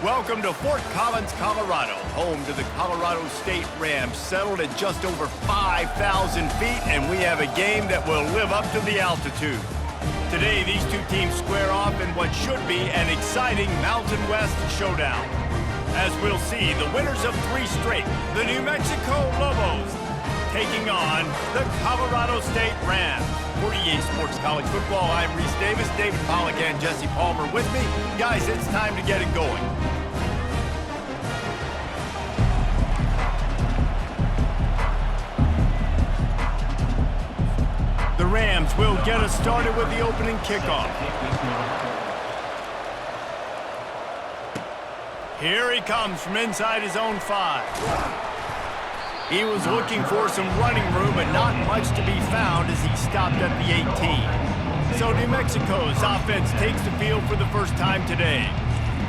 Welcome to Fort Collins, Colorado, home to the Colorado State Rams, settled at just over 5,000 feet, and we have a game that will live up to the altitude. Today, these two teams square off in what should be an exciting Mountain West showdown. As we'll see, the winners of 3 straight, the New Mexico Lobos, taking on the Colorado State Rams. For EA Sports College Football, I'm Reese Davis, David Pollack, and Jesse Palmer with me. Guys, it's time to get it going. The Rams will get us started with the opening kickoff. Here he comes from inside his own 5. He was looking for some running room, but not much to be found as he stopped at the 18. So New Mexico's offense takes the field for the first time today.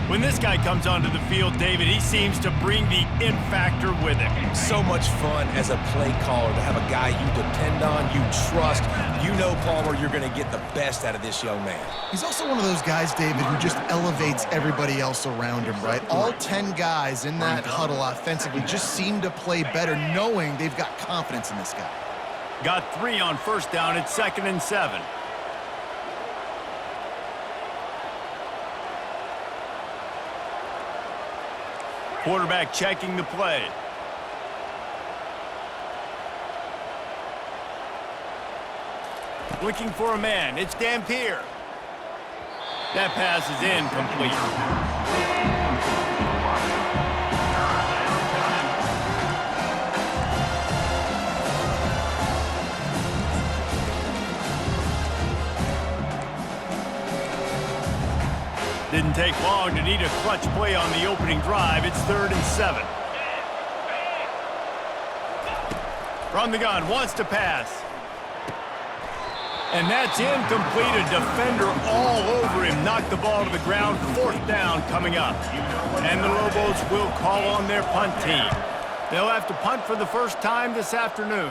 When this guy comes onto the field, David, he seems to bring the it factor with him. So much fun as a play caller to have a guy you depend on, you trust. You know, Palmer, you're going to get the best out of this young man. He's also one of those guys, David, who just elevates everybody else around him, right? All 10 guys in that huddle offensively just seem to play better knowing they've got confidence in this guy. Got 3 on first down. It's 2nd and 7. Quarterback checking the play. Looking for a man. It's Dampier. That pass is incomplete. Didn't take long to need a clutch play on the opening drive. It's 3rd and 7. From the gun, wants to pass. And that's incomplete. A defender all over him. Knocked the ball to the ground. 4th down coming up. And the Lobos will call on their punt team. They'll have to punt for the first time this afternoon.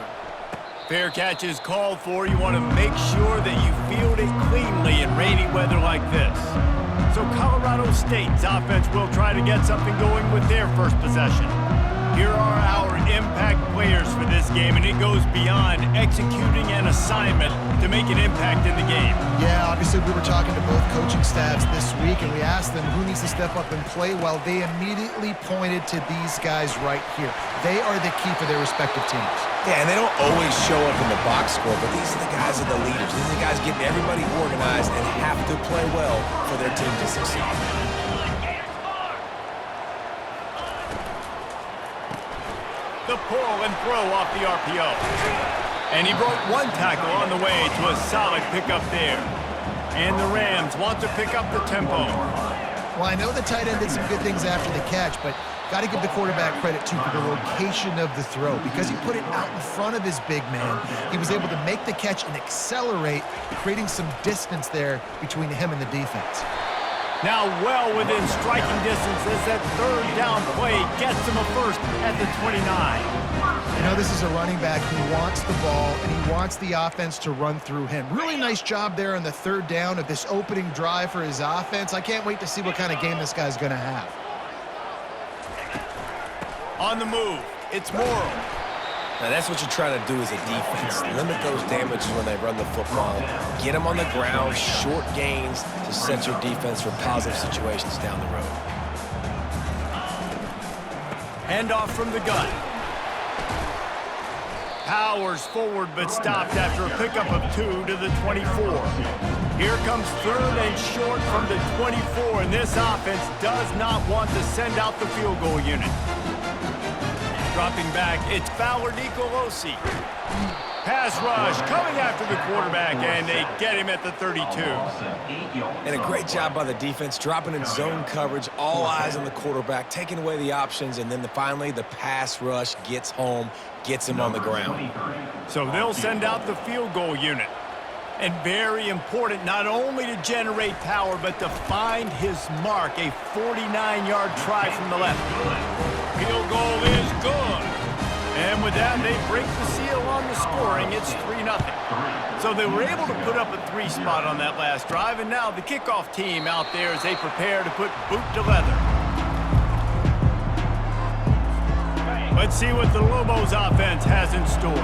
Fair catch is called for. You want to make sure that you field it cleanly in rainy weather like this. So Colorado State's offense will try to get something going with their first possession. Here are our impact players for this game, and it goes beyond executing an assignment to make an impact in the game. Yeah, obviously we were talking to both coaching staffs this week, and we asked them who needs to step up and play well. They immediately pointed to these guys right here. They are the key for their respective teams. Yeah, and they don't always show up in the box score, but these are the guys that are the leaders. These are the guys getting everybody organized and have to play well for their team to succeed. The pull and throw off the RPO. And he broke 1 tackle on the way to a solid pickup there. And the Rams want to pick up the tempo. Well, I know the tight end did some good things after the catch, but got to give the quarterback credit, too, for the location of the throw. Because he put it out in front of his big man, he was able to make the catch and accelerate, creating some distance there between him and the defense. Now well within striking distance as that 3rd down play gets him a first at the 29. You know, this is a running back who wants the ball, and he wants the offense to run through him. Really nice job there on the 3rd down of this opening drive for his offense. I can't wait to see what kind of game this guy's going to have. On the move, it's Morrow. Now, that's what you're trying to do as a defense. Limit those damages when they run the football. Get them on the ground, short gains to set your defense for positive situations down the road. Handoff from the gun. Powers forward but stopped after a pickup of 2 to the 24. Here comes 3rd and short from the 24, and this offense does not want to send out the field goal unit. Dropping back, it's Fowler Nicolosi. Pass rush coming after the quarterback, and they get him at the 32. And a great job by the defense, dropping in zone coverage, all eyes on the quarterback, taking away the options, and then finally the pass rush gets home, gets him on the ground. So they'll send out the field goal unit. And very important, not only to generate power, but to find his mark, a 49-yard try from the left. Field goal is good. And with that, they break the seal on the scoring. It's 3-0. So they were able to put up a 3 spot on that last drive, and now the kickoff team out there as they prepare to put boot to leather. Let's see what the Lobos offense has in store.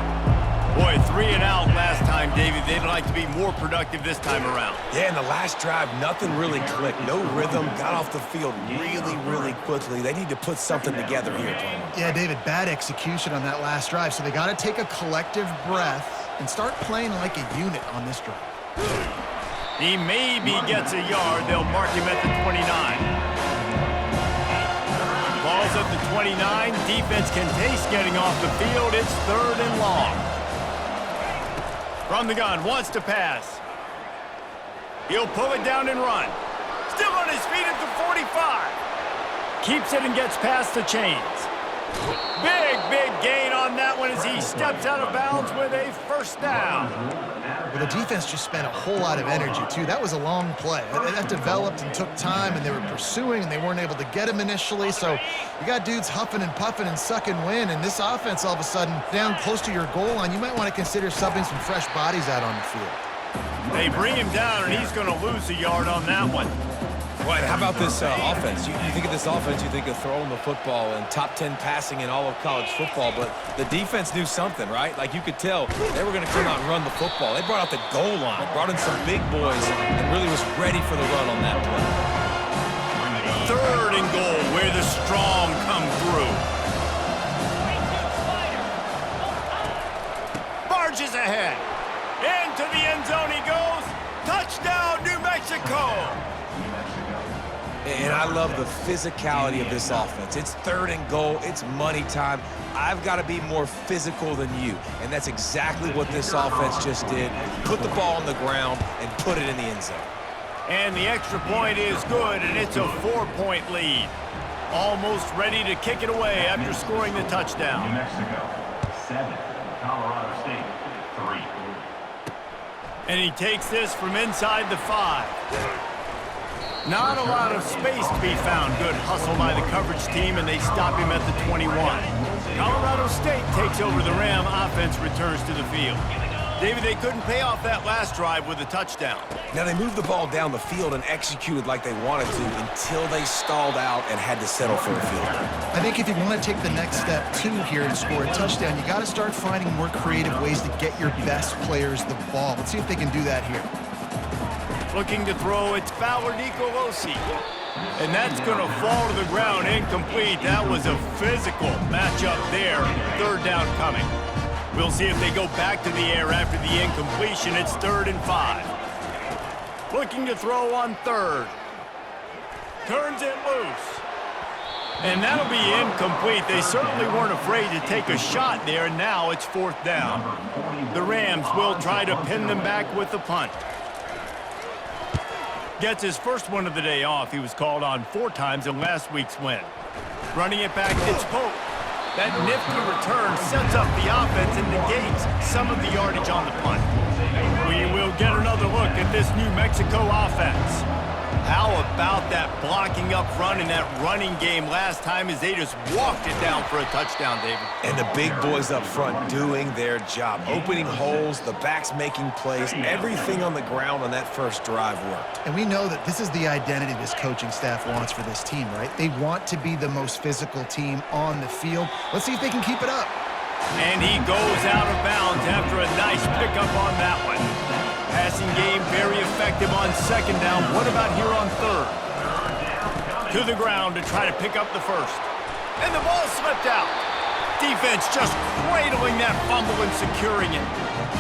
Boy, 3 and out last time, David. They'd like to be more productive this time around. Yeah, in the last drive, nothing really clicked. No rhythm, got off the field really, really quickly. They need to put something together here, Palmer. Yeah, David, bad execution on that last drive, so they got to take a collective breath and start playing like a unit on this drive. He maybe gets a yard. They'll mark him at the 29. Ball's at the 29. Defense can taste getting off the field. It's 3rd and long. From the gun, wants to pass. He'll pull it down and run. Still on his feet at the 45. Keeps it and gets past the chains. Big gain on that one as he steps out of bounds with a 1st down. Well, the defense just spent a whole lot of energy, too. That was a long play. That developed and took time, and they were pursuing, and they weren't able to get him initially. So you got dudes huffing and puffing and sucking wind, and this offense all of a sudden down close to your goal line. You might want to consider subbing some fresh bodies out on the field. They bring him down, and he's going to lose a yard on that one. Right, how about this offense? You think of this offense, you think of throwing the football and top 10 passing in all of college football, but the defense knew something, right? Like you could tell they were going to come out and run the football. They brought out the goal line, brought in some big boys, and really was ready for the run on that play. 3rd and goal, where the strong come through. Barges ahead. Into the end zone he goes. Touchdown, New Mexico. And I love the physicality of this offense. It's 3rd and goal. It's money time. I've got to be more physical than you. And that's exactly what this offense just did. Put the ball on the ground and put it in the end zone. And the extra point is good, and it's a 4-point lead. Almost ready to kick it away after scoring the touchdown. New Mexico, 7. Colorado State, 3. And he takes this from inside the 5. Not a lot of space to be found. Good hustle by the coverage team, and they stop him at the 21. Colorado State takes over the Ram. Offense returns to the field. David, they couldn't pay off that last drive with a touchdown. Now, they moved the ball down the field and executed like they wanted to until they stalled out and had to settle for a field goal. I think if you want to take the next step, too, here and score a touchdown, you got to start finding more creative ways to get your best players the ball. Let's see if they can do that here. Looking to throw, it's Fowler Nicolosi. And that's going to fall to the ground, incomplete. That was a physical matchup there. 3rd down coming. We'll see if they go back to the air after the incompletion. It's 3rd and 5. Looking to throw on 3rd. Turns it loose. And that'll be incomplete. They certainly weren't afraid to take a shot there, and now it's 4th down. The Rams will try to pin them back with the punt. Gets his first one of the day off. He was called on 4 times in last week's win. Running it back, it's Pope. That nifty return sets up the offense and negates some of the yardage on the punt. We will get another look at this New Mexico offense. How about that blocking up front and that running game last time as they just walked it down for a touchdown, David? And the big boys up front doing their job. Opening holes, the backs making plays. Everything on the ground on that first drive worked. And we know that this is the identity this coaching staff wants for this team, right? They want to be the most physical team on the field. Let's see if they can keep it up. And he goes out of bounds after a nice pickup on that one. Passing game very effective on 2nd down. What about here on 3rd? To the ground to try to pick up the 1st. And the ball slipped out. Defense just cradling that fumble and securing it.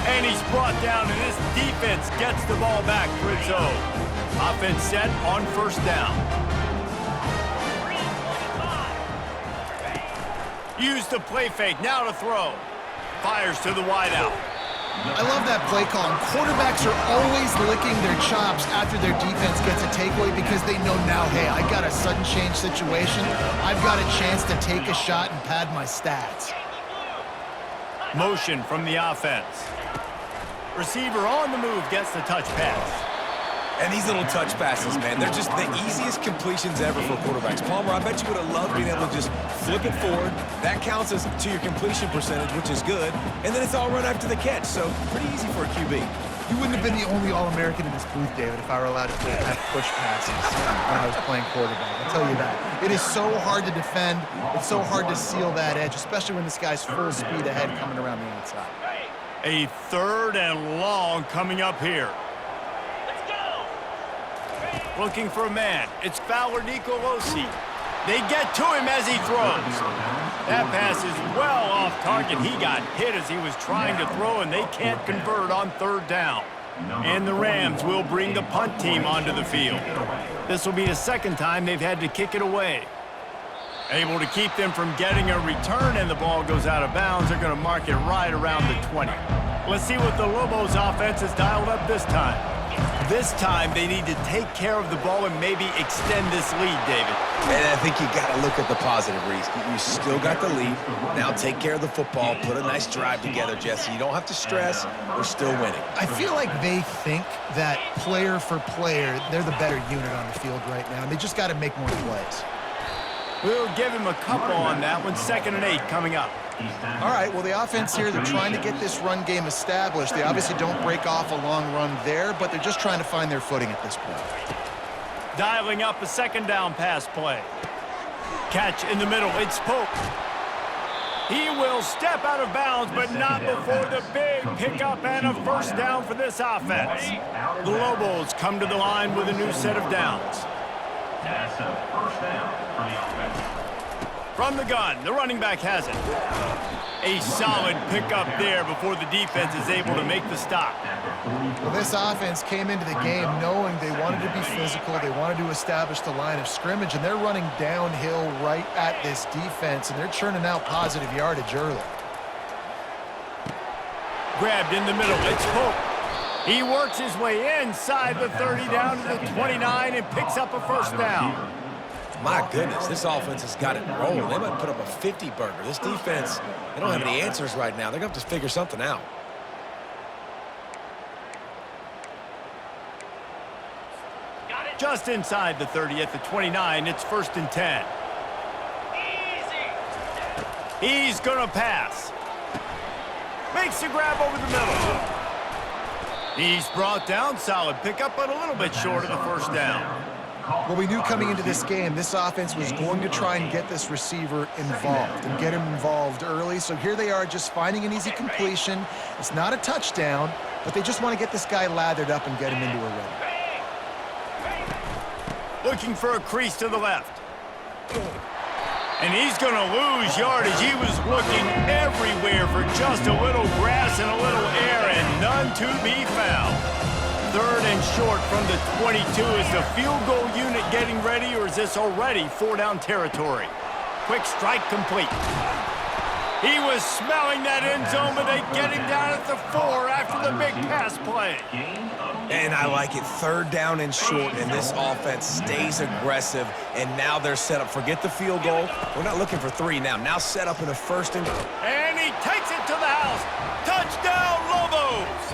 And he's brought down, and this defense gets the ball back for its own. Offense set on 1st down. Use the play fake, now to throw. Fires to the wideout. I love that play call. And quarterbacks are always licking their chops after their defense gets a takeaway because they know now, hey, I got a sudden change situation. I've got a chance to take a shot and pad my stats. Motion from the offense. Receiver on the move gets the touch pass. And these little touch passes, man, they're just the easiest completions ever for quarterbacks. Palmer, I bet you would have loved being able to just flip it forward. That counts as to your completion percentage, which is good. And then it's all run after the catch, so pretty easy for a QB. You wouldn't have been the only All-American in this booth, David, if I were allowed to have push passes when I was playing quarterback. I'll tell you that. It is so hard to defend. It's so hard to seal that edge, especially when this guy's full speed ahead coming around the outside. A 3rd and long coming up here. Looking for a man. It's Fowler Nicolosi. They get to him as he throws. That pass is well off target. He got hit as he was trying to throw, and they can't convert on 3rd down. And the Rams will bring the punt team onto the field. This will be the 2nd time they've had to kick it away. Able to keep them from getting a return, and the ball goes out of bounds. They're going to mark it right around the 20. Let's see what the Lobos offense has dialed up this time. This time, they need to take care of the ball and maybe extend this lead, David. And I think you got to look at the positive, Reese. You still got the lead. Now take care of the football. Put a nice drive together, Jesse. You don't have to stress. We're still winning. I feel like they think that player for player, they're the better unit on the field right now, and they just got to make more plays. We'll give him a couple on that one. 2nd and 8 coming up. All right, well, the offense here, they're trying to get this run game established. They obviously don't break off a long run there, but they're just trying to find their footing at this point. Dialing up a 2nd down pass play. Catch in the middle. It's Pope. He will step out of bounds, but not before the big pickup and a 1st down for this offense. The Lobos come to the line with a new set of downs. That's a 1st down for the offense. From the gun, the running back has it. A solid pickup there before the defense is able to make the stop. Well, this offense came into the game knowing they wanted to be physical, they wanted to establish the line of scrimmage, and they're running downhill right at this defense, and they're churning out positive yardage early. Grabbed in the middle, it's Pope. He works his way inside the 30 down to the 29 and picks up a 1st down. My goodness, this offense has got it rolling. They might put up a 50-burger. This defense, they don't have any answers right now. They're going to have to figure something out. Just inside the 30 at the 29, it's 1st and 10. He's going to pass. Makes the grab over the middle. He's brought down, solid pickup, but a little bit short of the 1st down. Well, we knew coming into this game, this offense was going to try and get this receiver involved and get him involved early. So here they are just finding an easy completion. It's not a touchdown, but they just want to get this guy lathered up and get him into a run. Looking for a crease to the left. And he's going to lose yardage. He was looking everywhere for just a little grass and a little air, and none to be found. 3rd and short from the 22. Is the field goal unit getting ready, or is this already 4-down territory? Quick strike complete. He was smelling that end zone, but they get him down at the 4 after the big pass play. And I like it. 3rd down and short, and this offense stays aggressive, and now they're set up. Forget the field goal. We're not looking for 3 now. Now set up in a 1st and... And he takes it to the house. Touchdown, Lobos!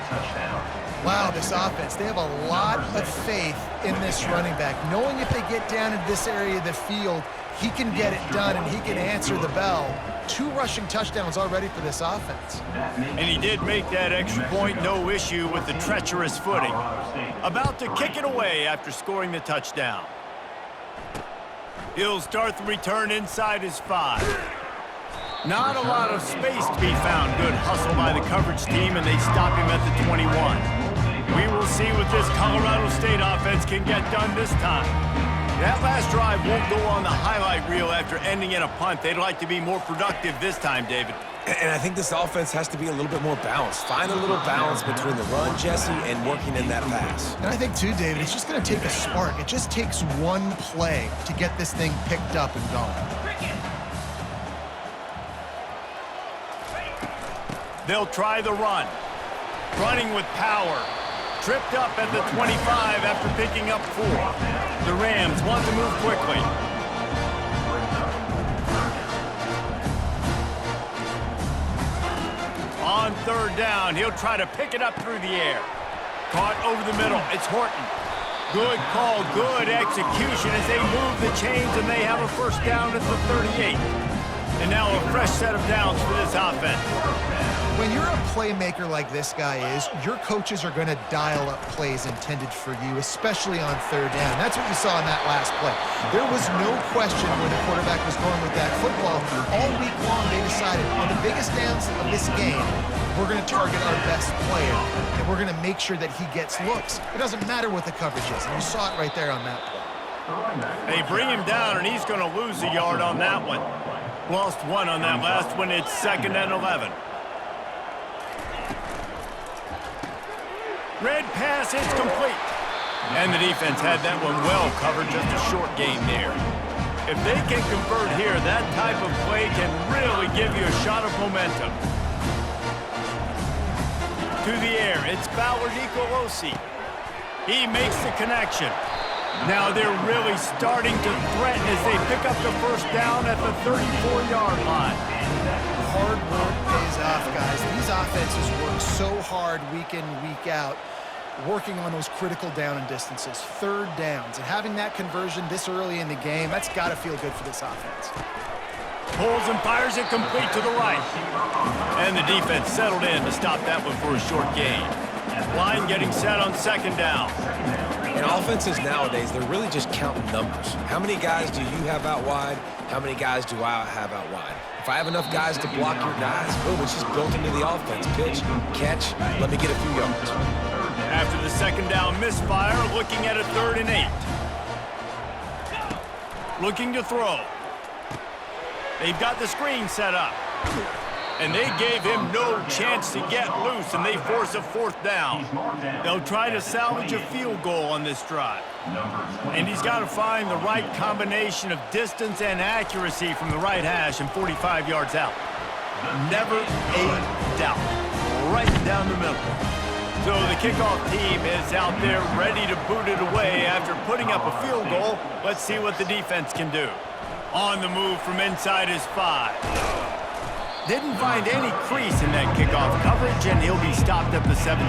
Touchdown. Wow, this offense, they have a lot of faith in this running back. Knowing if they get down in this area of the field, he can get it done and he can answer the bell. 2 rushing touchdowns already for this offense. And he did make that extra point, no issue with the treacherous footing. About to kick it away after scoring the touchdown. He'll start the return inside his 5. Not a lot of space to be found. Good hustle by the coverage team, and they stop him at the 21. We will see what this Colorado State offense can get done this time. That last drive won't go on the highlight reel after ending in a punt. They'd like to be more productive this time, David. And I think this offense has to be a little bit more balanced. Find a little balance between the run, Jesse, and working in that pass. And I think, too, David, it's just going to take a spark. It just takes one play to get this thing picked up and going. They'll try the run. Running with power. Tripped up at the 25 after picking up 4. The Rams want to move quickly. On 3rd down, he'll try to pick it up through the air. Caught over the middle. It's Horton. Good call, good execution as they move the chains, and they have a 1st down at the 38. And now a fresh set of downs for this offense. When you're a playmaker like this guy is, your coaches are going to dial up plays intended for you, especially on third down. That's what you saw in that last play. There was no question where the quarterback was going with that football. All week long, they decided on the biggest downs of this game, we're going to target our best player, and we're going to make sure that he gets looks. It doesn't matter what the coverage is, and you saw it right there on that play. They bring him down, and he's going to lose a yard on that one. Lost one on that last one. It's 2nd and 11. Red pass, it's complete. And the defense had that one well covered, just a short gain there. If they can convert here, that type of play can really give you a shot of momentum. To the air, it's Fowler Nicolosi. He makes the connection. Now they're really starting to threaten as they pick up the first down at the 34-yard line. Hard work pays off, guys. These offenses work so hard week in, week out, working on those critical down and distances, third downs. And having that conversion this early in the game, that's got to feel good for this offense. Pulls and fires it complete to the right. And the defense settled in to stop that one for a short gain. Line getting set on 2nd down. And offenses nowadays, they're really just counting numbers. How many guys do you have out wide? How many guys do I have out wide? If I have enough guys to block your guys, boom, it's just built into the offense. Pitch, catch, let me get a few yards. After the 2nd down misfire, looking at a 3rd and 8. Looking to throw. They've got the screen set up. And they gave him no chance to get loose, and they force a 4th down. They'll try to salvage a field goal on this drive. And he's got to find the right combination of distance and accuracy from the right hash and 45 yards out. Never a doubt. Right down the middle. So the kickoff team is out there ready to boot it away after putting up a field goal. Let's see what the defense can do. On the move from inside his 5. Didn't find any crease in that kickoff coverage, and he'll be stopped at the 17.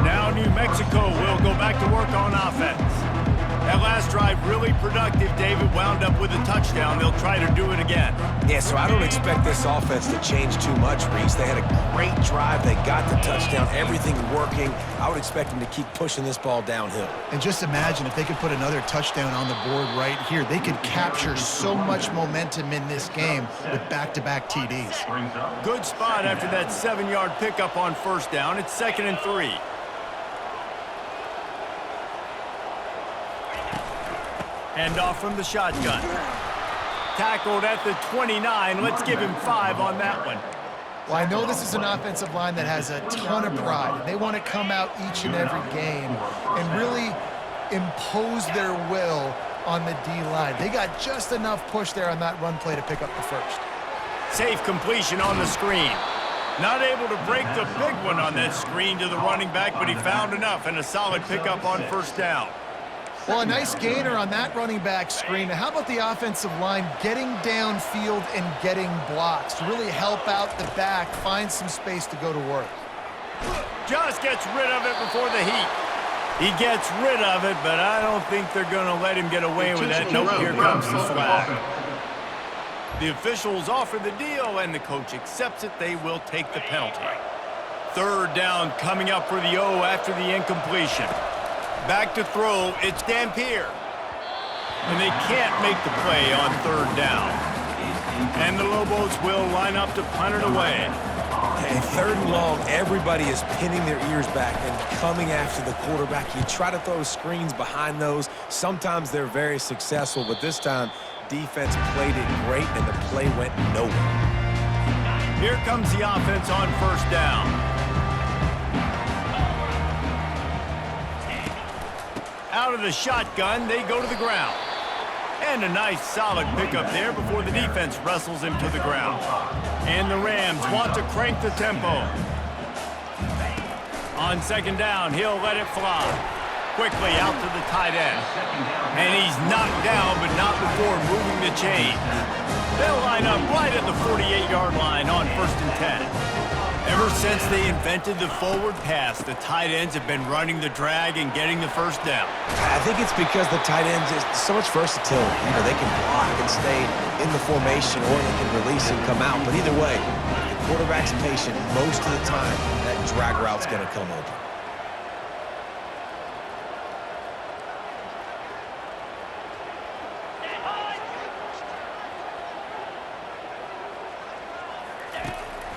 Now New Mexico will go back to work on offense. That last drive really productive. David wound up with a touchdown. They'll try to do it again. Yeah, so I don't expect this offense to change too much, Reese. They had a great drive. They got the touchdown. Everything working. I would expect them to keep pushing this ball downhill. And just imagine if they could put another touchdown on the board right here. They could capture so much momentum in this game with back-to-back TDs. Good spot after that 7-yard pickup on 1st down. It's 2nd and 3. Hand off from the shotgun. Tackled at the 29. Let's give him 5 on that one. Well, I know this is an offensive line that has a ton of pride. They want to come out each and every game and really impose their will on the D-line. They got just enough push there on that run play to pick up the first. Safe completion on the screen. Not able to break the big one on that screen to the running back, but he found enough and a solid pickup on 1st down. Well, a nice gainer on that running back screen. How about the offensive line getting downfield and getting blocks to really help out the back, find some space to go to work? Just gets rid of it before the heat. He gets rid of it, but I don't think they're going to let him get away with that. Nope, here comes the flag. The officials offer the deal, and the coach accepts it. They will take the penalty. 3rd down coming up for the O after the incompletion. Back to throw, it's Dampier. And they can't make the play on 3rd down. And the Lobos will line up to punt it away. And 3rd and long, everybody is pinning their ears back and coming after the quarterback. You try to throw screens behind those. Sometimes they're very successful, but this time, defense played it great, and the play went nowhere. Here comes the offense on 1st down. Out of the shotgun, they go to the ground. And a nice solid pickup there before the defense wrestles him to the ground. And the Rams want to crank the tempo. On 2nd down, he'll let it fly. Quickly out to the tight end. And he's knocked down, but not before moving the chains. They'll line up right at the 48-yard line on 1st and 10. Ever since they invented the forward pass, the tight ends have been running the drag and getting the 1st down. I think it's because the tight ends is so much versatility. You know, they can block and stay in the formation or they can release and come out. But either way, if the quarterback's patient most of the time, that drag route's going to come open.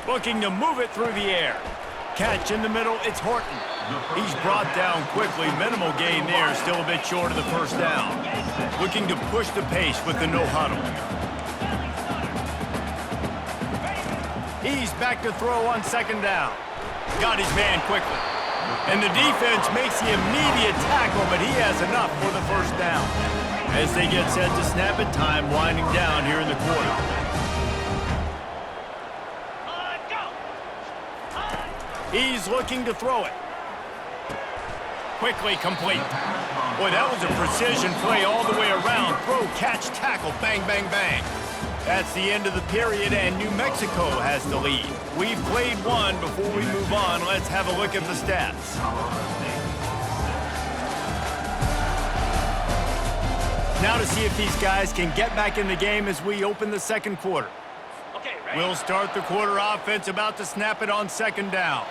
Looking to move it through the air. Catch in the middle, it's Horton. He's brought down quickly. Minimal gain there, still a bit short of the first down. Looking to push the pace with the no huddle. He's back to throw on second down. Got his man quickly. And the defense makes the immediate tackle, but he has enough for the first down. As they get set to snap it, time winding down here in the quarter. He's looking to throw it. Quickly complete. Boy, that was a precision play all the way around. Throw, catch, tackle, bang, bang, bang. That's the end of the period, and New Mexico has the lead. We've played one. Before we move on, let's have a look at the stats. Now to see if these guys can get back in the game as we open the second quarter. We'll start the quarter offense, about to snap it on second down.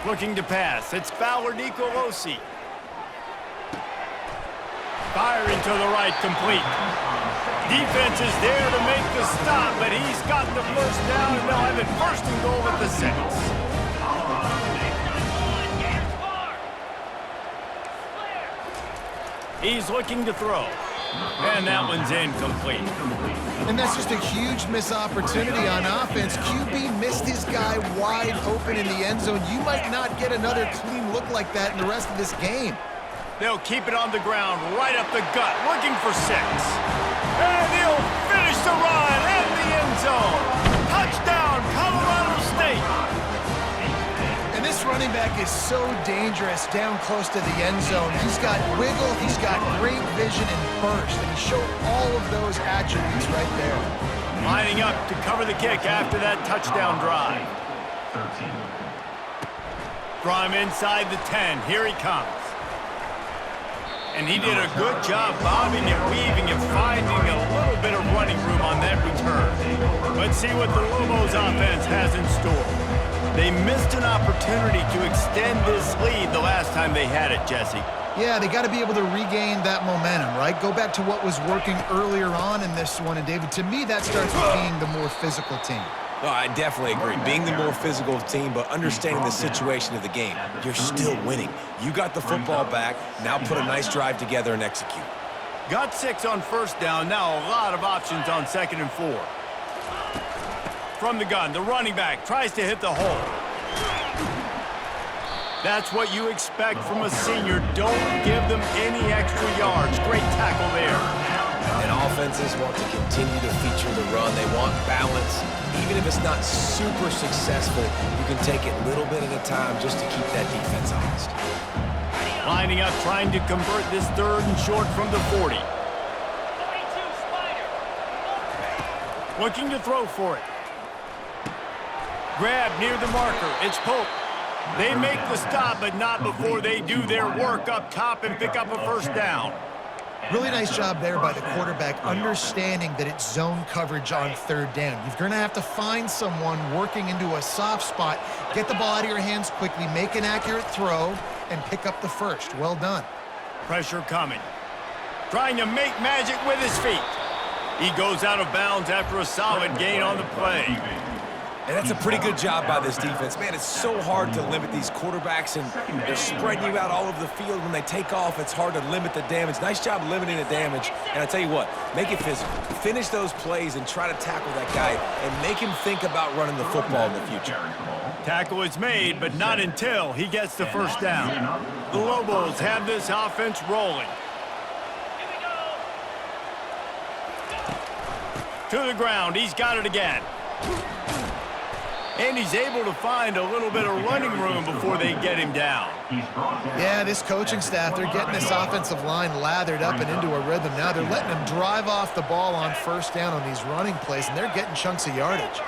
Looking to pass. It's Fowler Nicolosi. Firing to the right, complete. Defense is there to make the stop, but he's got the first down, and they'll have it first and goal at the 6. He's looking to throw. And that one's incomplete. And that's just a huge missed opportunity on offense. QB missed his guy wide open in the end zone. You might not get another clean look like that in the rest of this game. They'll keep it on the ground, right up the gut, looking for 6. And he'll finish the run in the end zone. Touchdown, Colorado State. And this running back is so dangerous down close to the end zone. He's got wiggle, he's got great vision and burst, and he showed all of those attributes right there. Lining up to cover the kick after that touchdown drive. From inside the 10, here he comes. And he did a good job bobbing and weaving and finding a little bit of running room on that return. Let's see what the Lobos offense has in store. They missed an opportunity to extend this lead the last time they had it, Jesse. Yeah, they got to be able to regain that momentum, right? Go back to what was working earlier on in this one. And, David, to me, that starts with being the more physical team. No, I definitely agree. Being the more physical team, but understanding the situation of the game. You're still winning. You got the football back. Now put a nice drive together and execute. Got 6 on first down. Now a lot of options on 2nd and 4. From the gun, the running back tries to hit the hole. That's what you expect from a senior. Don't give them any extra yards. Great tackle there. And offenses want to continue to feature the run. They want balance. Even if it's not super successful, you can take it little bit at a time just to keep that defense honest. Lining up, trying to convert this 3rd and short from the 40. Looking to throw for it. Grab near the marker. It's Pope. They make the stop, but not before they do their work up top and pick up a first down. Really nice job there by the quarterback, understanding that it's zone coverage on 3rd down. You're going to have to find someone working into a soft spot, get the ball out of your hands quickly, make an accurate throw, and pick up the first. Well done. Pressure coming. Trying to make magic with his feet. He goes out of bounds after a solid gain on the play. And that's a pretty good job by this defense. Man, it's so hard to limit these quarterbacks, and they're spreading you out all over the field. When they take off, it's hard to limit the damage. Nice job limiting the damage. And I tell you what, make it physical. Finish those plays and try to tackle that guy and make him think about running the football in the future. Tackle is made, but not until he gets the first down. The Lobos have this offense rolling. To the ground, he's got it again. And he's able to find a little bit of running room before they get him down. Yeah, this coaching staff, they're getting this offensive line lathered up and into a rhythm now. They're letting them drive off the ball on first down on these running plays, and they're getting chunks of yardage.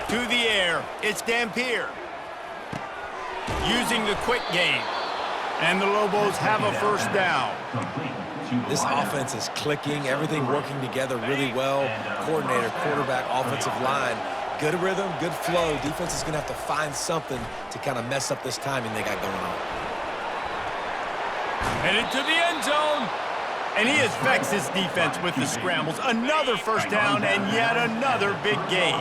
To the air, it's Dampier. Using the quick game. And the Lobos have a first down. This offense is clicking, everything working together really well. Coordinator, quarterback, offensive line, good rhythm, good flow. Defense is going to have to find something to kind of mess up this timing they got going on. Headed to the end zone. And he has vexed his defense with the scrambles. Another first down and yet another big gain.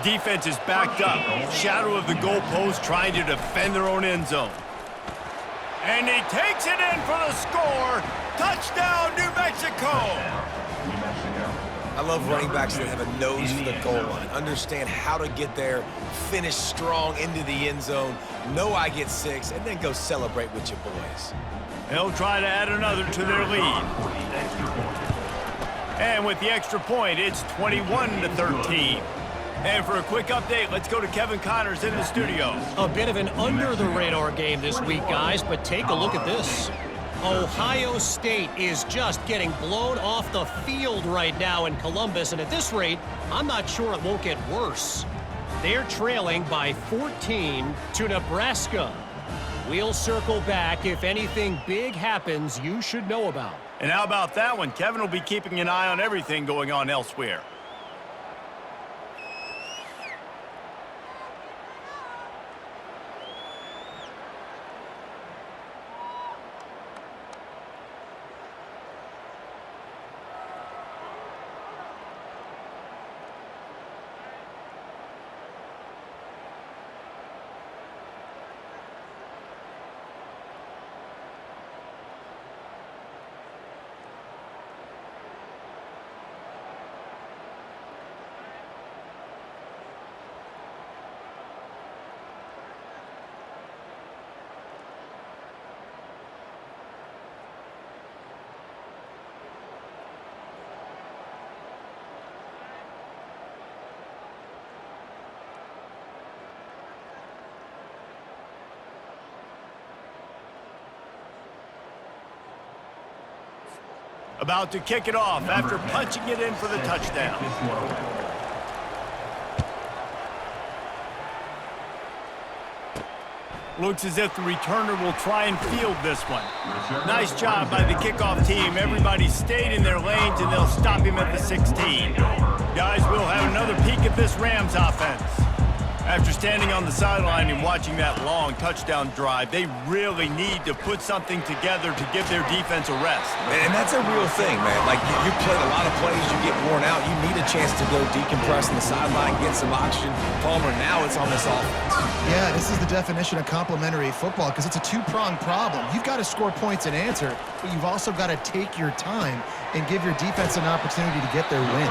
Defense is backed up. Shadow of the goalpost trying to defend their own end zone. And he takes it in for the score. Touchdown, New Mexico. I love running backs that have a nose for the goal line. Understand how to get there, finish strong into the end zone, know I get 6, and then go celebrate with your boys. They'll try to add another to their lead. And with the extra point, it's 21-13. And for a quick update, let's go to Kevin Connors in the studio. A bit of an under-the-radar game this week, guys, but take a look at this. Ohio State is just getting blown off the field right now in Columbus, and at this rate, I'm not sure it won't get worse. They're trailing by 14 to Nebraska. We'll circle back if anything big happens you should know about. And how about that one? Kevin will be keeping an eye on everything going on elsewhere. About to kick it off after punching it in for the touchdown. Looks as if the returner will try and field this one. Nice job by the kickoff team. Everybody stayed in their lanes, and they'll stop him at the 16. Guys, we'll have another peek at this Rams offense. After standing on the sideline and watching that long touchdown drive, they really need to put something together to give their defense a rest. And that's a real thing, man. Like, you played a lot of plays, you get worn out, you need a chance to go decompress on the sideline, get some oxygen. Palmer, now it's on this offense. Yeah, this is the definition of complementary football because it's a two-pronged problem. You've got to score points and answer, but you've also got to take your time and give your defense an opportunity to get their win.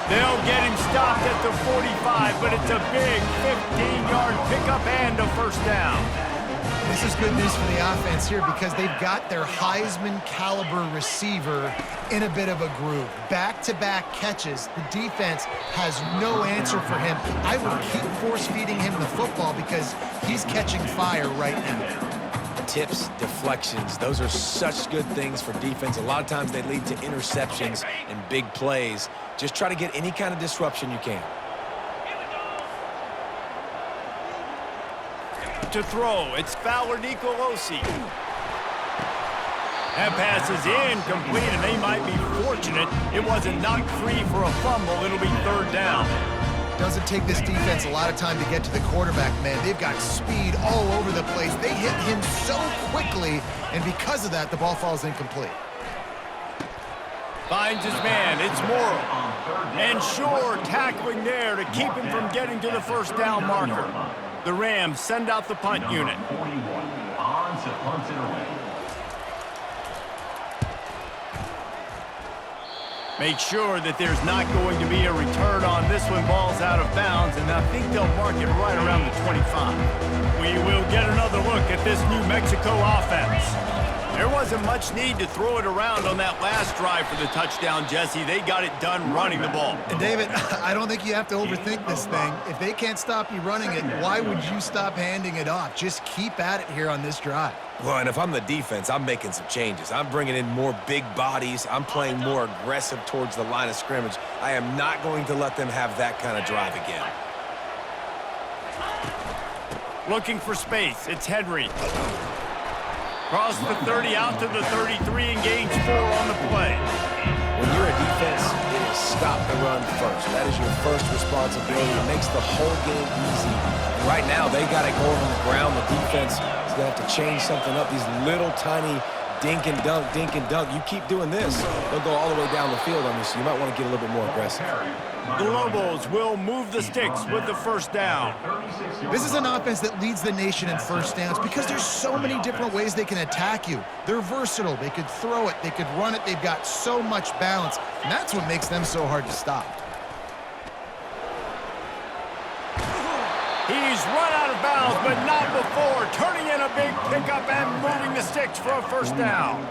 They'll get him stopped at the 45, but it's a big 15-yard pickup and a first down. This is good news for the offense here because they've got their Heisman-caliber receiver in a bit of a groove. Back-to-back catches. The defense has no answer for him. I would keep force-feeding him the football because he's catching fire right now. Tips, deflections, those are such good things for defense. A lot of times they lead to interceptions and big plays. Just try to get any kind of disruption you can. To throw, it's Fowler Nicolosi. That pass is incomplete, and they might be fortunate it wasn't knocked free for a fumble. It'll be third down. Doesn't take this defense a lot of time to get to the quarterback, man. They've got speed all over the place. They hit him so quickly, and because of that, the ball falls incomplete. Finds his man. It's Morrow. And Shore tackling there to keep him from getting to the first down marker. The Rams send out the punt unit. 41 on to punt it away. Make sure that there's not going to be a return on this one. Ball's out of bounds, and I think they'll mark it right around the 25. We will get another look at this New Mexico offense. There wasn't much need to throw it around on that last drive for the touchdown, Jesse. They got it done running the ball. And David, I don't think you have to overthink this thing. If they can't stop you running it, why would you stop handing it off? Just keep at it here on this drive. Well, and if I'm the defense, I'm making some changes. I'm bringing in more big bodies. I'm playing more aggressive towards the line of scrimmage. I am not going to let them have that kind of drive again. Looking for space. It's Henry. Cross the 30 out to the 33 and gains 4 on the play. When you're a defense, it is stop the run first. That is your first responsibility. It makes the whole game easy. And right now, they got it going on the ground. The defense is going to have to change something up. These little tiny dink and dunk, dink and dunk. You keep doing this, they'll go all the way down the field on you, so you might want to get a little bit more aggressive. The Lobos will move the sticks with the first down. This is an offense that leads the nation in first downs because there's so many different ways they can attack you. They're versatile. They could throw it. They could run it. They've got so much balance, and that's what makes them so hard to stop. He's run out of bounds, but not before turning in a big pickup and moving the sticks for a first down.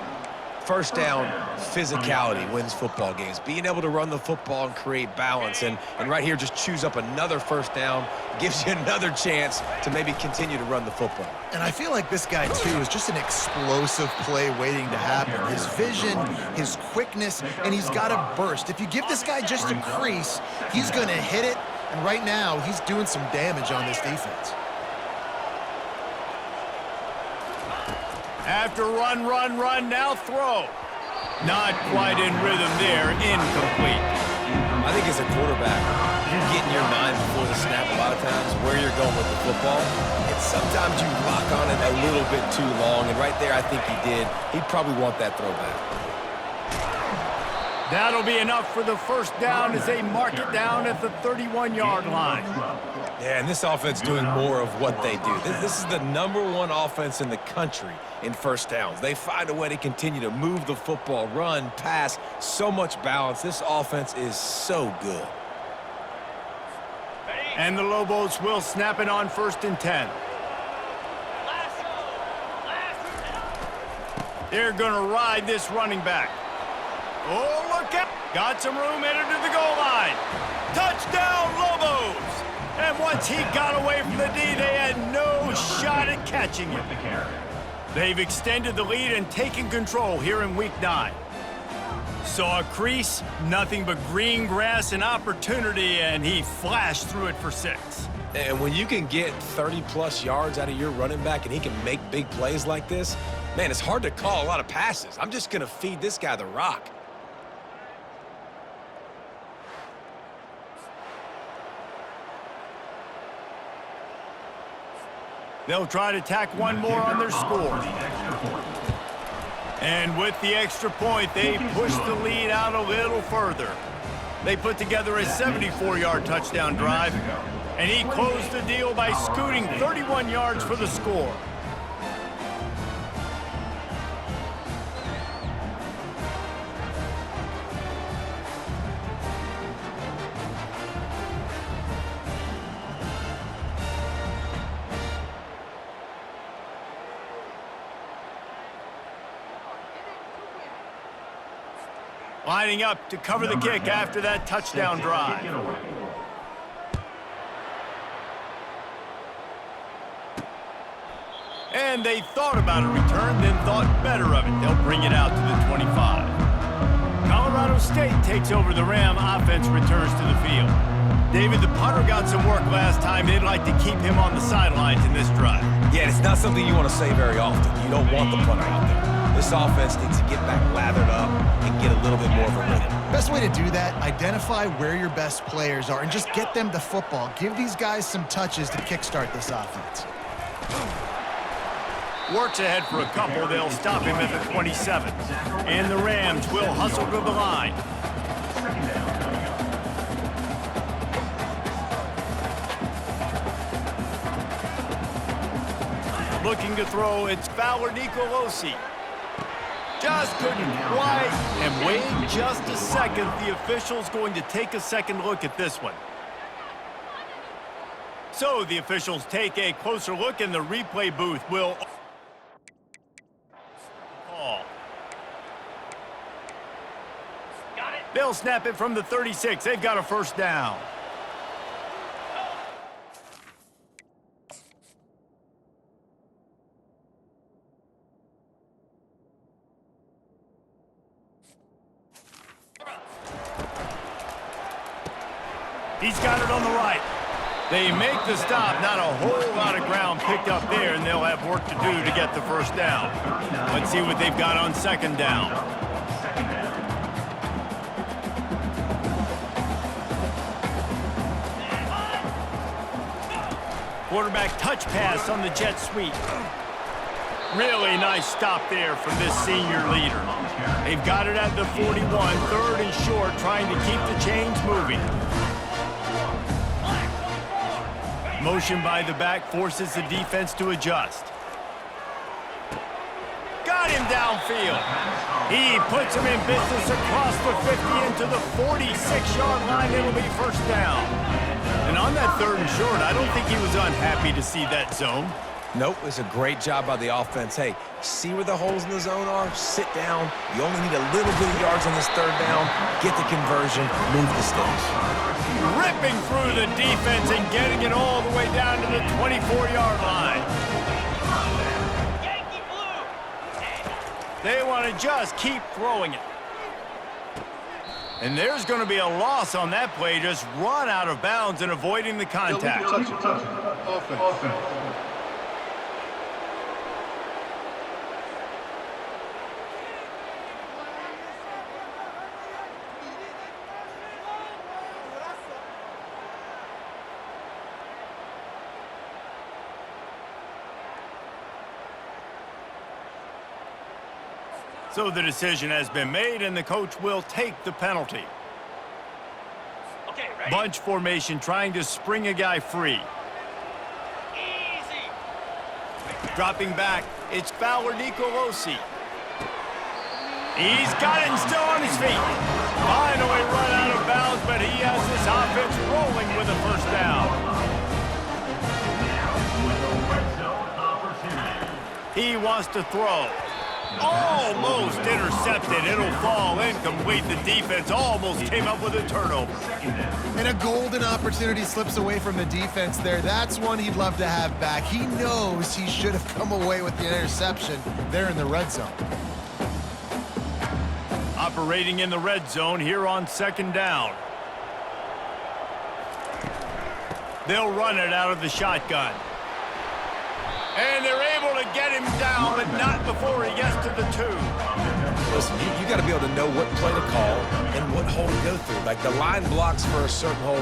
First down, physicality wins football games. Being able to run the football and create balance. And right here, just choose up another first down. Gives you another chance to maybe continue to run the football. And I feel like this guy, too, is just an explosive play waiting to happen. His vision, his quickness, and he's got a burst. If you give this guy just a crease, he's going to hit it. And right now, he's doing some damage on this defense. After run, now throw. Not quite in rhythm there, incomplete. I think as a quarterback, you get in your mind before the snap a lot of times where you're going with the football. And sometimes you lock on it a little bit too long, and right there I think he did. He'd probably want that throwback. That'll be enough for the first down as they mark it down at the 31-yard line. Yeah, and this offense doing more of what they do. This is the #1 offense in the country in first downs. They find a way to continue to move the football, run, pass, so much balance. This offense is so good. And the Lobos will snap it on 1st and 10. They're going to ride this running back. Oh, look at, got some room headed to the goal line. Touchdown, Lobos! And once he got away from the D, they had no shot at catching him. They've extended the lead and taken control here in Week 9. Saw a crease, nothing but green grass and opportunity, and he flashed through it for 6. And when you can get 30-plus yards out of your running back and he can make big plays like this, man, it's hard to call a lot of passes. I'm just going to feed this guy the rock. They'll try to tack one more on their score. And with the extra point, they push the lead out a little further. They put together a 74-yard touchdown drive, and he closed the deal by scooting 31 yards for the score. Lining up to cover the kick after that touchdown drive. And they thought about a return, then thought better of it. They'll bring it out to the 25. Colorado State takes over the Ram. Offense returns to the field. David, the punter got some work last time. They'd like to keep him on the sidelines in this drive. Yeah, it's not something you want to say very often. You don't want the punter out there. This offense needs to get back lathered up and get a little bit more of a rhythm. Best way to do that, identify where your best players are and just get them the football. Give these guys some touches to kickstart this offense. Works ahead for a couple. They'll stop him at the 27. And the Rams will hustle to the line. Looking to throw, it's Fowler Nicolosi. Just couldn't quite, and wait just a second. The official's going to take a second look at this one. So the officials take a closer look, and the replay booth will call. They'll snap it from the 36. They've got a first down. He's got it on the right. They make the stop. Not a whole lot of ground picked up there, and they'll have work to do to get the first down. Let's see what they've got on second down. Quarterback touch pass on the jet sweep. Really nice stop there from this senior leader. They've got it at the 41, third and short, trying to keep the chains moving. Motion by the back forces the defense to adjust. Got him downfield. He puts him in business across the 50 into the 46-yard line. It'll be first down. And on that third and short, I don't think he was unhappy to see that zone. Nope, it's a great job by the offense. Hey, see where the holes in the zone are? Sit down. You only need a little bit of yards on this third down. Get the conversion. Move the sticks. Ripping through the defense and getting it all the way down to the 24-yard line. They want to just keep throwing it. And there's going to be a loss on that play. Just run out of bounds and avoiding the contact. Offense. So the decision has been made, and the coach will take the penalty. Okay, ready? Bunch formation trying to spring a guy free. Easy. Dropping back, it's Fowler Nicolosi. He's got it and still on his feet. Finally run out of bounds, but he has this offense rolling with a first down. He wants to throw. Almost intercepted. It'll fall incomplete. The defense almost came up with a turnover. And a golden opportunity slips away from the defense there. That's one he'd love to have back. He knows he should have come away with the interception there in the red zone. Operating in the red zone here on second down. They'll run it out of the shotgun. And they're able to get him down, but not before he gets to the 2. Listen, you got to be able to know what play to call and what hole to go through. Like the line blocks for a certain hole.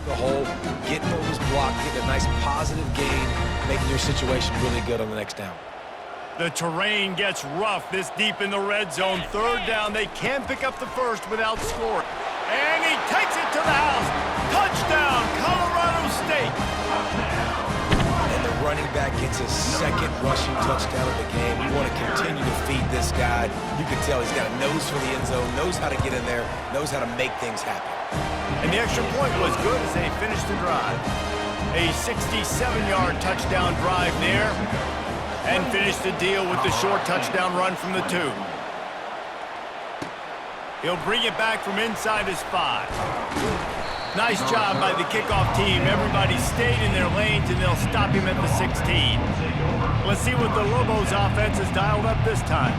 The hole, getting those blocked, getting a nice positive gain, making your situation really good on the next down. The terrain gets rough this deep in the red zone. Third down, they can't pick up the first without scoring. And he takes it to the house. Touchdown, Colorado State. And the running back gets his second rushing touchdown of the game. You want to continue to feed this guy. You can tell he's got a nose for the end zone, knows how to get in there, knows how to make things happen. And the extra point was good as they finished the drive. A 67-yard touchdown drive there. And finished the deal with the short touchdown run from the 2. He'll bring it back from inside his 5. Nice job by the kickoff team. Everybody stayed in their lanes, and they'll stop him at the 16. Let's see what the Lobos offense has dialed up this time.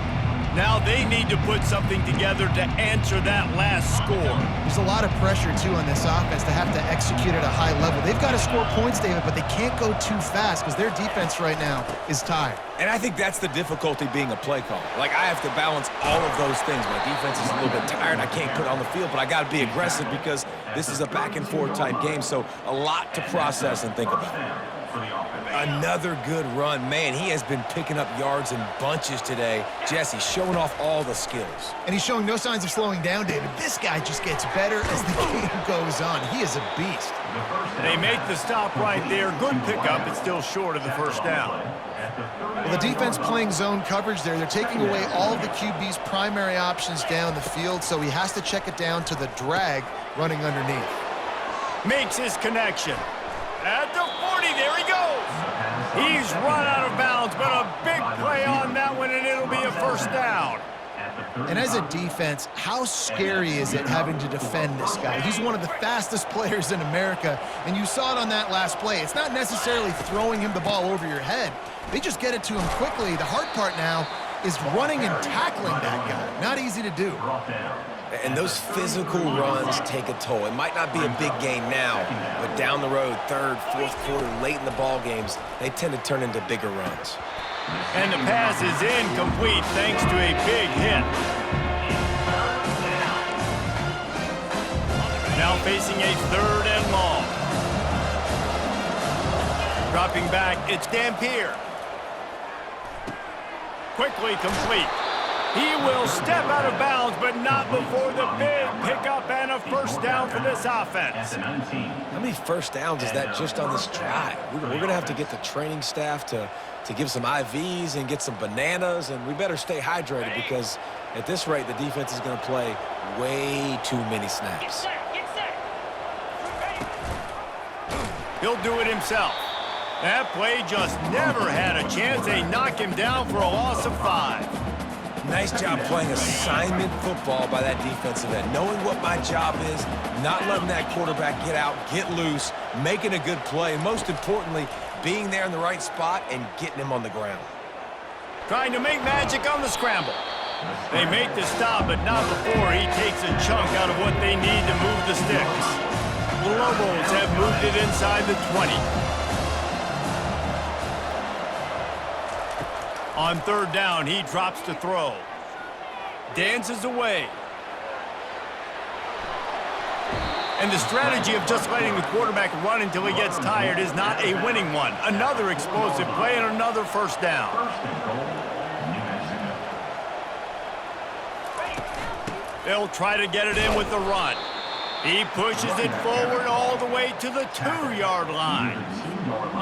Now they need to put something together to answer that last score. There's a lot of pressure, too, on this offense to have to execute at a high level. They've got to score points, David, but they can't go too fast because their defense right now is tired. And I think that's the difficulty being a play caller. Like, I have to balance all of those things. My defense is a little bit tired. I can't put it on the field, but I got to be aggressive because this is a back-and-forth type game, so a lot to process and think about. Another good run. Man, he has been picking up yards in bunches today. Jesse showing off all the skills. And he's showing no signs of slowing down, David. This guy just gets better as the game goes on. He is a beast. They make the stop right there. Good pickup. It's still short of the first down. Well, the defense playing zone coverage there. They're taking away all of the QB's primary options down the field, so he has to check it down to the drag running underneath. Makes his connection. At the 40, there he goes. He's run out of bounds, but a big play on that one, and it'll be a first down. And as a defense, how scary is it having to defend this guy? He's one of the fastest players in America, and you saw it on that last play. It's not necessarily throwing him the ball over your head. They just get it to him quickly. The hard part now is running and tackling that guy. Not easy to do. And those physical runs take a toll. It might not be a big gain now, but down the road, third, fourth quarter, late in the ball games, they tend to turn into bigger runs. And the pass is incomplete thanks to a big hit. Now facing a third and long. Dropping back, it's Dampier. Quickly complete. He will step out of bounds, but not before the big pickup and a first down for this offense. How many first downs is that just on this drive? We're going to have to get the training staff to give some IVs and get some bananas, and we better stay hydrated because at this rate, the defense is going to play way too many snaps. He'll do it himself. That play just never had a chance. They knock him down for a loss of 5. Nice job playing assignment football by that defensive end. Knowing what my job is, not letting that quarterback get out, get loose, making a good play, and most importantly, being there in the right spot and getting him on the ground. Trying to make magic on the scramble. They make the stop, but not before he takes a chunk out of what they need to move the sticks. The Lobos have moved it inside the 20. On third down, he drops to throw. Dances away. And the strategy of just letting the quarterback run until he gets tired is not a winning one. Another explosive play and another first down. They'll try to get it in with the run. He pushes it forward all the way to the 2-yard line.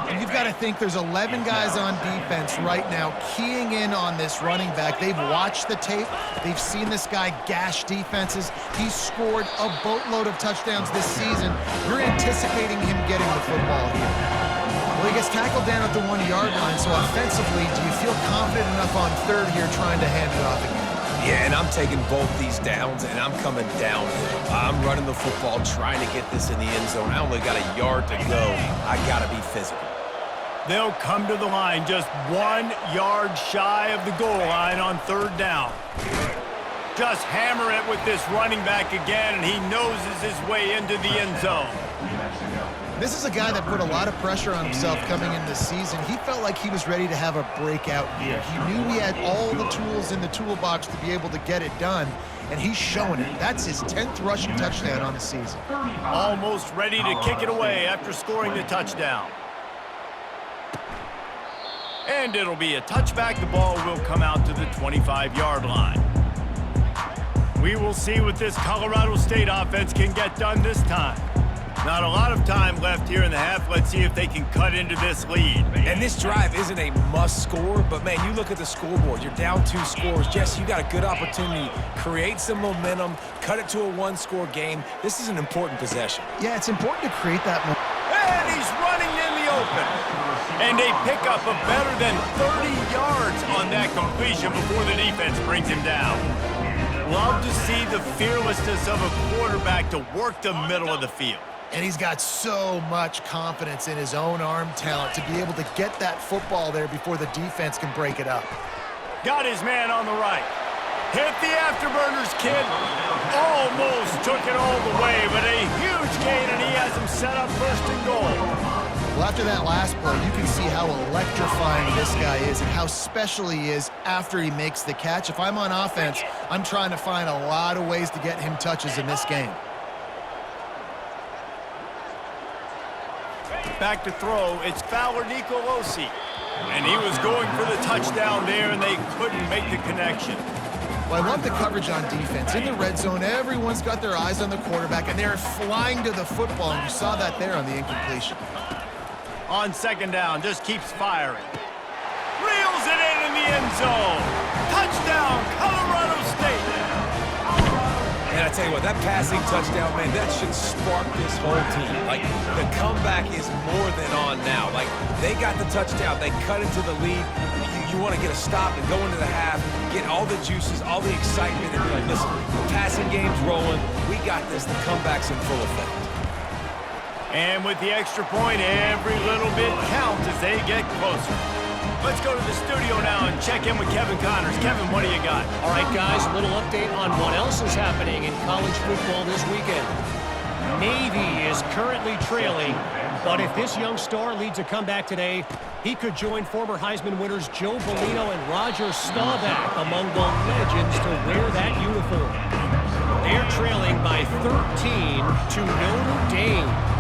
And you've got to think there's 11 guys on defense right now keying in on this running back. They've watched the tape. They've seen this guy gash defenses. He's scored a boatload of touchdowns this season. You're anticipating him getting the football here. Well, he gets tackled down at the 1-yard line, so offensively, do you feel confident enough on third here trying to hand it off again? Yeah, and I'm taking both these downs, and I'm coming downhill. I'm running the football, trying to get this in the end zone. I only got a yard to go. I got to be physical. They'll come to the line just 1 yard shy of the goal line on third down. Just hammer it with this running back again, and he noses his way into the end zone. This is a guy that put a lot of pressure on himself coming into this season. He felt like he was ready to have a breakout year. He knew he had all the tools in the toolbox to be able to get it done. and he's showing it. That's his 10th rushing touchdown on the season. Almost ready to kick it away after scoring the touchdown. And it'll be a touchback. The ball will come out to the 25-yard line. We will see what this Colorado State offense can get done this time. Not a lot of time left here in the half. Let's see if they can cut into this lead. And this drive isn't a must score, but man, you look at the scoreboard. You're down 2 scores. Jesse, you got a good opportunity. Create some momentum. Cut it to a 1-score game. This is an important possession. Yeah, it's important to create that momentum. And he's running in the open. And a pickup of better than 30 yards on that completion before the defense brings him down. Love to see the fearlessness of a quarterback to work the middle of the field. And he's got so much confidence in his own arm talent to be able to get that football there before the defense can break it up. Got his man on the right. Hit the afterburners, kid. Almost took it all the way, but a huge gain, and he has him set up first and goal. Well, after that last play, you can see how electrifying this guy is and how special he is after he makes the catch. If I'm on offense, I'm trying to find a lot of ways to get him touches in this game. Back to throw, it's Fowler Nicolosi. And he was going for the touchdown there, and they couldn't make the connection. Well, I love the coverage on defense. In the red zone, everyone's got their eyes on the quarterback, and they're flying to the football, and you saw that there on the incompletion. On second down, just keeps firing. Reels it in the end zone. Touchdown, Colorado State. And I tell you what, that passing touchdown, man, that should spark this whole team. Like, the comeback is more than on now. Like, they got the touchdown. They cut into the lead. You want to get a stop and go into the half, get all the juices, all the excitement, and be like, listen, the passing game's rolling. We got this. The comeback's in full effect. And with the extra point, every little bit counts as they get closer. Let's go to the studio now and check in with Kevin Connors. Kevin, what do you got? All right, guys, a little update on what else is happening in college football this weekend. Navy is currently trailing, but if this young star leads a comeback today, he could join former Heisman winners Joe Bellino and Roger Staubach among the legends to wear that uniform. They're trailing by 13 to Notre Dame.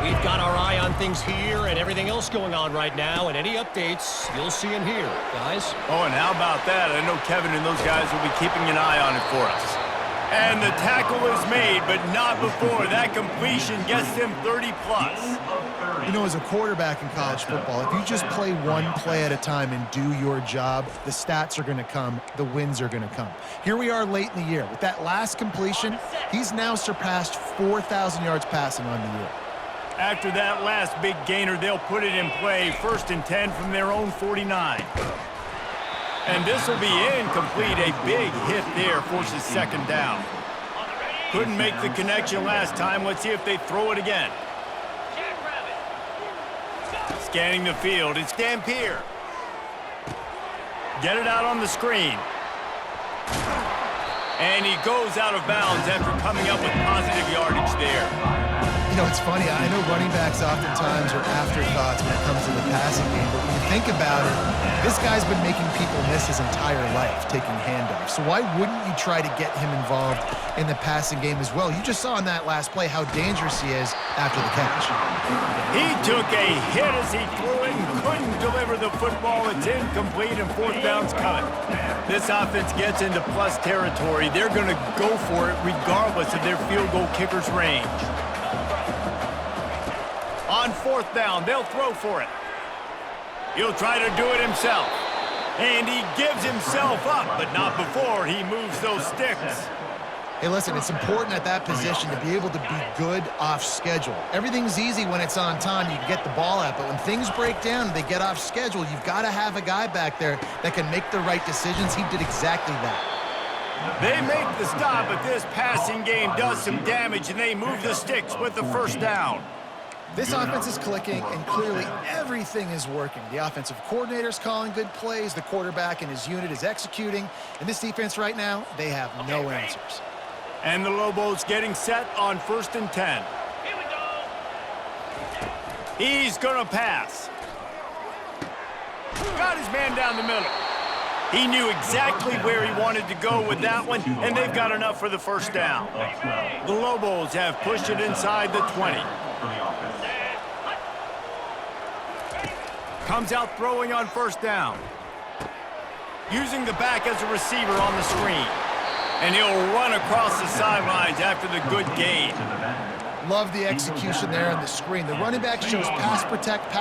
We've got our eye on things here and everything else going on right now, and any updates you'll see in here, guys. Oh, and how about that? I know Kevin and those guys will be keeping an eye on it for us. And the tackle is made, but not before. That completion gets them 30-plus. You know, as a quarterback in college football, if you just play one play at a time and do your job, the stats are going to come, the wins are going to come. Here we are late in the year. With that last completion, he's now surpassed 4,000 yards passing on the year. After that last big gainer, they'll put it in play. 1st and 10 from their own 49. And this will be incomplete. A big hit there forces second down. Couldn't make the connection last time. Let's see if they throw it again. Scanning the field, it's Dampier. Get it out on the screen. And he goes out of bounds after coming up with positive yardage there. You know, it's funny. I know running backs oftentimes are afterthoughts when it comes to the passing game, but when you think about it, this guy's been making people miss his entire life, taking handoffs. So why wouldn't you try to get him involved in the passing game as well? You just saw in that last play how dangerous he is after the catch. He took a hit as he threw it and couldn't deliver the football. It's incomplete and 4th down's coming. This offense gets into plus territory. They're going to go for it regardless of their field goal kicker's range. On 4th down, they'll throw for it. He'll try to do it himself. And he gives himself up, but not before he moves those sticks. Hey, listen, it's important at that position to be able to be good off schedule. Everything's easy when it's on time. You can get the ball out, but when things break down and they get off schedule, you've got to have a guy back there that can make the right decisions. He did exactly that. They make the stop, but this passing game does some damage, and they move the sticks with the 1st down. This offense is clicking, and clearly everything is working. The offensive coordinator's calling good plays. The quarterback and his unit is executing. And this defense right now, they have no answers. And the Lobos getting set on 1st and 10. Here we go. He's going to pass. Got his man down the middle. He knew exactly where he wanted to go with that one, and they've got enough for the first down. The Lobos have pushed it inside the 20. Comes out throwing on first down. Using the back as a receiver on the screen. And he'll run across the sidelines after the good gain. Love the execution there on the screen. The running back shows pass protect,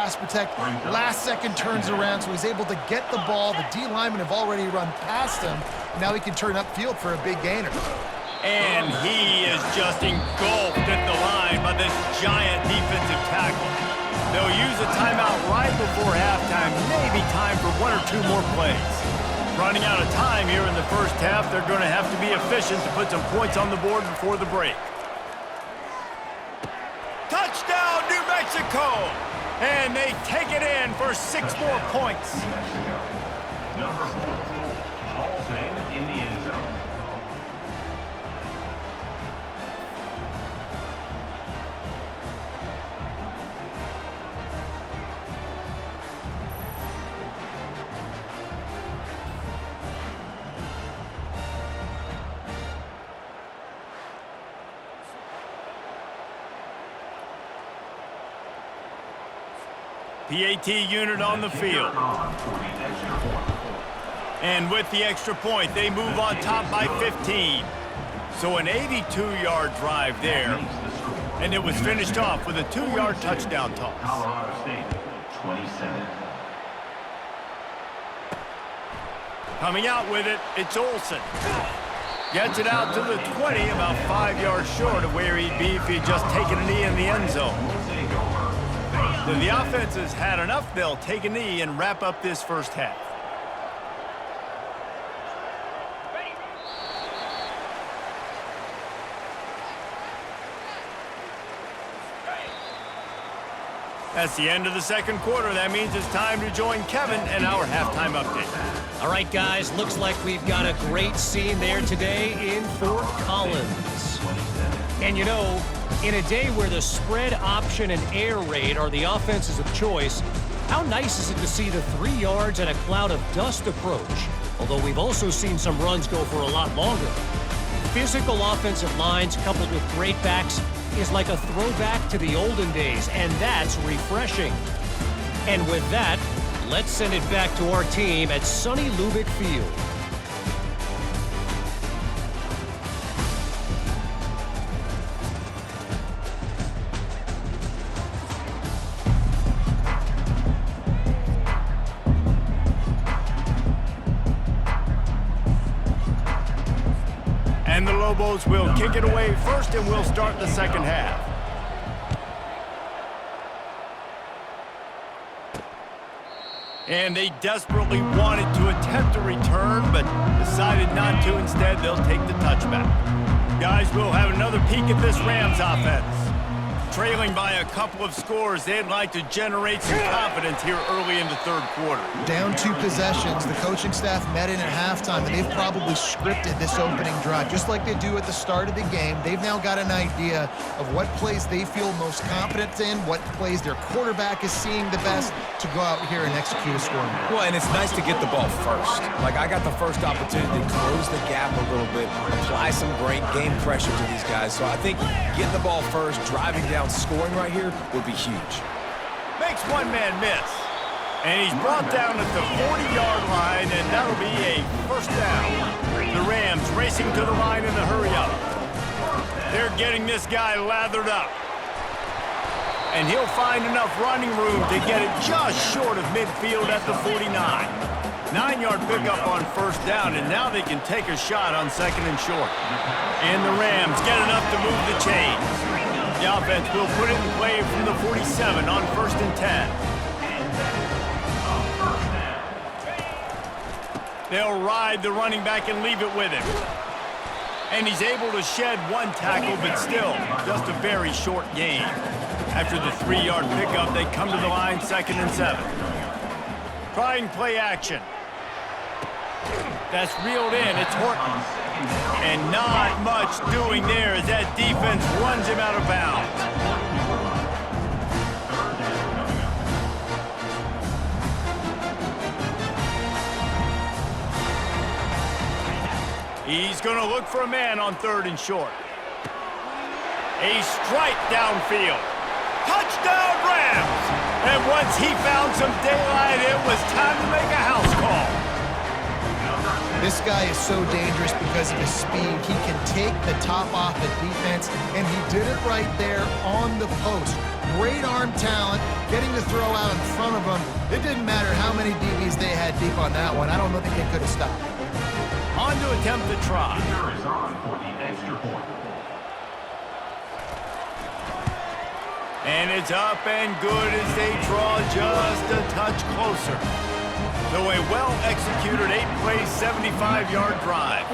last second turns around, so he's able to get the ball. The D linemen have already run past him. Now he can turn upfield for a big gainer. And he is just engulfed at the line by this giant defensive tackle. They'll use a timeout right before halftime, maybe time for one or two more plays. Running out of time here in the first half, they're going to have to be efficient to put some points on the board before the break. Touchdown, New Mexico! And they take it in for 6 more points. Number 4, Halton in the end zone. PAT unit on the field. And with the extra point, they move on top by 15. So an 82-yard drive there. And it was finished off with a 2-yard touchdown toss. Colorado State, 27. Coming out with it, it's Olsen. Gets it out to the 20, about 5 yards short of where he'd be if he'd just taken a knee in the end zone. So the offense has had enough. They'll take a knee and wrap up this first half. That's the end of the second quarter. That means it's time to join Kevin and our halftime update. All right, guys, looks like we've got a great scene there today in Fort Collins. And you know, in a day where the spread option and air raid are the offenses of choice, how nice is it to see the 3 yards and a cloud of dust approach? Although we've also seen some runs go for a lot longer. Physical offensive lines coupled with great backs is like a throwback to the olden days, and that's refreshing. And with that, let's send it back to our team at sunny Lubick Field. And the Lobos will kick it away first, and we'll start the second half. And they desperately wanted to attempt a return, but decided not to. Instead, they'll take the touchback. Guys, we'll have another peek at this Rams offense. Trailing by a couple of scores, they'd like to generate some confidence here early in the third quarter. Down 2 possessions, the coaching staff met in at halftime, and they've probably scripted this opening drive. Just like they do at the start of the game, they've now got an idea of what plays they feel most confident in, what plays their quarterback is seeing the best to go out here and execute a scoring drive. Well, and it's nice to get the ball first. Like, I got the first opportunity to close the gap a little bit, apply some great game pressure to these guys. So I think getting the ball first, driving down, scoring right here would be huge. Makes one man miss. And he's brought down at the 40-yard line, and that'll be a first down. The Rams racing to the line in a hurry-up. They're getting this guy lathered up. And he'll find enough running room to get it just short of midfield at the 49. 9-yard pickup on first down, and now they can take a shot on second and short. And the Rams get enough to move the chains. The offense will put it in play from the 47 on first and 10. They'll ride the running back and leave it with him. And he's able to shed one tackle, but still just a very short gain. After the 3-yard pickup, they come to the line second and 7. Trying play action. That's reeled in. It's Horton. And not much doing there as that defense runs him out of bounds. He's going to look for a man on 3rd and short. A strike downfield. Touchdown, Rams! And once he found some daylight, it was time to make a house call. This guy is so dangerous because of his speed. He can take the top off the defense, and he did it right there on the post. Great arm talent, getting the throw out in front of him. It didn't matter how many DBs they had deep on that one. I don't think they could have stopped. On to attempt the try. Is on for the extra point. And it's up and good as they draw just a touch closer. So a well-executed 8-play, 75-yard drive.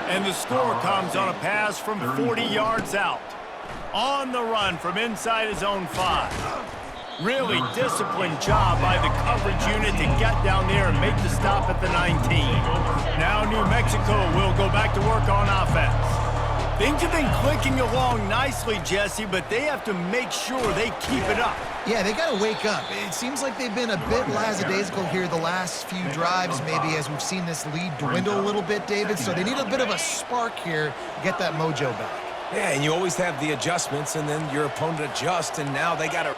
And the score comes on a pass from 40 yards out. On the run from inside his own 5. Really disciplined job by the coverage unit to get down there and make the stop at the 19. Now New Mexico will go back to work on offense. Things have been clicking along nicely, Jesse, but they have to make sure they keep it up. Yeah, they got to wake up. It seems like they've been a bit lackadaisical here the last few drives, maybe, as we've seen this lead dwindle a little bit, David. So they need a bit of a spark here to get that mojo back. Yeah, and you always have the adjustments, and then your opponent adjusts, and now they got to